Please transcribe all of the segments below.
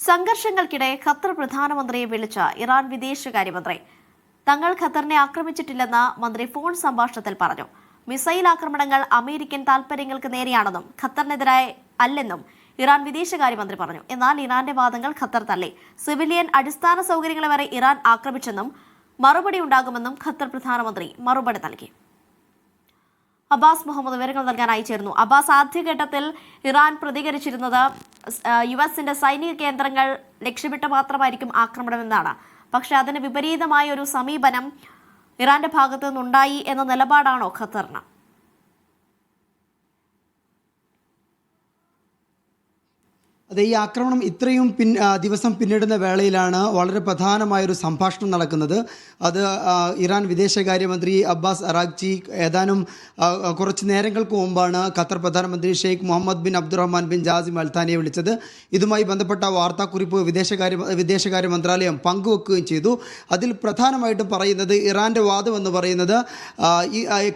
സംഘർഷങ്ങൾക്കിടെ Qatar പ്രധാനമന്ത്രിയെ വിളിച്ച Iran വിദേശകാര്യമന്ത്രി തങ്ങൾ ഖത്തറിനെ ആക്രമിച്ചിട്ടില്ലെന്ന് മന്ത്രി ഫോൺ സംഭാഷണത്തിൽ പറഞ്ഞു. മിസൈൽ ആക്രമണങ്ങൾ അമേരിക്കൻ താൽപര്യങ്ങൾക്ക് നേരെയാണെന്നും ഖത്തറിനെതിരായി അല്ലെന്നും ഇറാൻ വിദേശകാര്യമന്ത്രി പറഞ്ഞു. എന്നാൽ ഇറാന്റെ വാദങ്ങൾ ഖത്തർ തള്ളി. സിവിലിയൻ അടിസ്ഥാന സൗകര്യങ്ങളെ വരെ ഇറാൻ ആക്രമിച്ചെന്നും മറുപടി ഉണ്ടാകുമെന്നും ഖത്തർ പ്രധാനമന്ത്രി മറുപടി നൽകി. അബ്ബാസ് മുഹമ്മദ് വിവരങ്ങൾ നൽകാനായി ചേർന്നു. അബ്ബാസ്, ആദ്യഘട്ടത്തിൽ ഇറാൻ പ്രതികരിച്ചിരുന്നത് US സൈനിക കേന്ദ്രങ്ങൾ ലക്ഷ്യമിട്ട് മാത്രമായിരിക്കും ആക്രമണമെന്നാണ്. പക്ഷെ അതിന് വിപരീതമായ ഒരു സമീപനം ഇറാന്റെ ഭാഗത്തു നിന്നുണ്ടായി എന്ന നിലപാടാണോ ഖത്തറിന്? അതെ, ഈ ആക്രമണം ഇത്രയും ദിവസം പിന്നിടുന്ന വേളയിലാണ് വളരെ പ്രധാനമായൊരു സംഭാഷണം നടക്കുന്നത്. അത് ഇറാൻ വിദേശകാര്യമന്ത്രി അബ്ബാസ് അറാഗ്ചി ഏതാനും കുറച്ച് നേരങ്ങൾക്ക് മുമ്പാണ് ഖത്തർ പ്രധാനമന്ത്രി Sheikh Mohammed bin Abdulrahman bin Jassim അൽത്താനിയെ വിളിച്ചത്. ഇതുമായി ബന്ധപ്പെട്ട വാർത്താക്കുറിപ്പ് വിദേശകാര്യ മന്ത്രാലയം പങ്കുവെക്കുകയും ചെയ്തു. അതിൽ പ്രധാനമായിട്ടും പറയുന്നത് ഇറാൻ്റെ വാദം എന്ന് പറയുന്നത്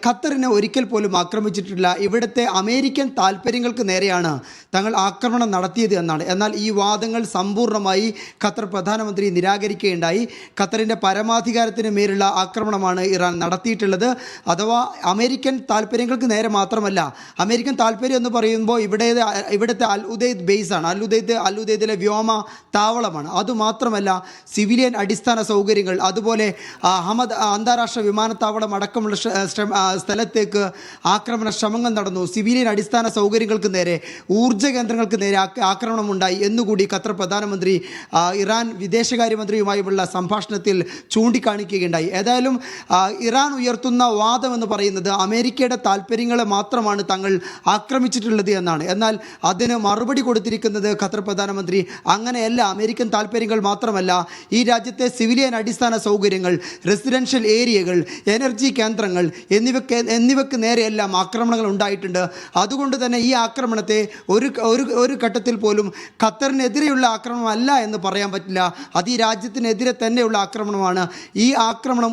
ഖത്തറിനെ ഒരിക്കൽ പോലും ആക്രമിച്ചിട്ടില്ല, ഇവിടുത്തെ അമേരിക്കൻ താൽപ്പര്യങ്ങൾക്ക് നേരെയാണ് തങ്ങൾ ആക്രമണം നടത്തിയത് എന്നാണ്. എന്നാൽ ഈ വാദങ്ങൾ സമ്പൂർണ്ണമായി ഖത്തർ പ്രധാനമന്ത്രി നിരാകരിക്കുകയുണ്ടായി. ഖത്തറിൻ്റെ പരമാധികാരത്തിന് മേലുള്ള ആക്രമണമാണ് ഇറാൻ നടത്തിയിട്ടുള്ളത്. അഥവാ അമേരിക്കൻ താൽപ്പര്യങ്ങൾക്ക് നേരെ മാത്രമല്ല, അമേരിക്കൻ താൽപ്പര്യം എന്ന് പറയുമ്പോൾ ഇവിടുത്തെ അൽ ഉദൈദ് ബേസാണ്, അൽ ഉദൈദിലെ വ്യോമ താവളമാണ്. അതുമാത്രമല്ല സിവിലിയൻ അടിസ്ഥാന സൗകര്യങ്ങൾ, അതുപോലെ ഹമദ് അന്താരാഷ്ട്ര വിമാനത്താവളം അടക്കമുള്ള സ്ഥലത്തേക്ക് ആക്രമണ ശ്രമങ്ങൾ നടന്നു. സിവിലിയൻ അടിസ്ഥാന സൗകര്യങ്ങൾക്ക് നേരെ, ഊർജ്ജ കേന്ദ്രങ്ങൾക്ക് നേരെ ആക്രമണമുണ്ടായി എന്നുകൂടി ഖത്തർ പ്രധാനമന്ത്രി ഇറാൻ വിദേശകാര്യമന്ത്രിയുമായുള്ള സംഭാഷണത്തിൽ ചൂണ്ടിക്കാണിക്കുകയുണ്ടായി. ഏതായാലും ഇറാൻ ഉയർത്തുന്ന വാദം എന്ന് പറയുന്നത് അമേരിക്കയുടെ താൽപ്പര്യങ്ങളെ മാത്രമാണ് തങ്ങൾ ആക്രമിച്ചിട്ടുള്ളത് എന്നാണ്. എന്നാൽ അതിന് മറുപടി കൊടുത്തിരിക്കുന്നത് ഖത്തർ പ്രധാനമന്ത്രി അങ്ങനെയല്ല, അമേരിക്കൻ താൽപ്പര്യങ്ങൾ മാത്രമല്ല, ഈ രാജ്യത്തെ സിവിലിയൻ അടിസ്ഥാന സൗകര്യങ്ങൾ, റെസിഡൻഷ്യൽ ഏരിയകൾ, എനർജി കേന്ദ്രങ്ങൾ എന്നിവയ്ക്ക് നേരെയെല്ലാം ആക്രമണങ്ങൾ ഉണ്ടായിട്ടുണ്ട്. അതുകൊണ്ട് തന്നെ ഈ ആക്രമണത്തെ ഒരു ഘട്ടത്തിൽ പോലും ഖത്തറിനെതിരെയുള്ള ആക്രമണമല്ല എന്ന് പറയാൻ പറ്റില്ല. അത് ഈ രാജ്യത്തിനെതിരെ തന്നെയുള്ള ആക്രമണമാണ്. ഈ ആക്രമണം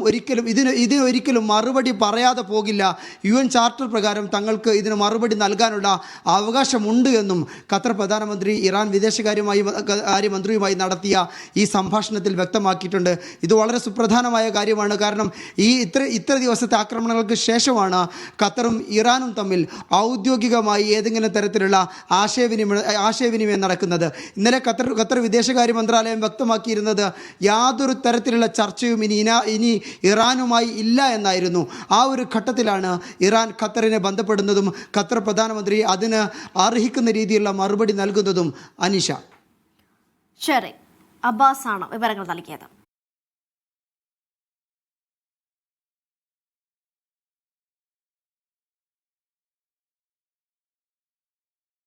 ഇതിനൊരിക്കലും മറുപടി പറയാതെ പോകില്ല. UN ചാർട്ടർ പ്രകാരം തങ്ങൾക്ക് ഇതിന് മറുപടി നൽകാനുള്ള അവകാശമുണ്ട് എന്നും ഖത്തർ പ്രധാനമന്ത്രി ഇറാൻ വിദേശകാര്യമന്ത്രിയുമായി നടത്തിയ ഈ സംഭാഷണത്തിൽ വ്യക്തമാക്കിയിട്ടുണ്ട്. ഇത് വളരെ സുപ്രധാനമായ കാര്യമാണ്. കാരണം ഇത്ര ദിവസത്തെ ആക്രമണങ്ങൾക്ക് ശേഷമാണ് ഖത്തറും ഇറാനും തമ്മിൽ ഔദ്യോഗികമായി ഏതെങ്കിലും തരത്തിലുള്ള ആശയവിനിമയം നടക്കുന്നത്. ഇന്നലെ ഖത്തർ വിദേശകാര്യ മന്ത്രാലയം വ്യക്തമാക്കിയിരുന്നത് യാതൊരു തരത്തിലുള്ള ചർച്ചയും ഇനി ഇറാനുമായി ഇല്ല എന്നായിരുന്നു. ആ ഒരു ഘട്ടത്തിലാണ് ഇറാൻ ഖത്തറിനെ ബന്ധപ്പെടുന്നതും ഖത്തർ പ്രധാനമന്ത്രി അതിന് അർഹിക്കുന്ന രീതിയിലുള്ള മറുപടി നൽകുന്നതും. അനീഷ, ശരി, അബ്ബാസാണ് വിവരങ്ങൾ നൽകിയത്.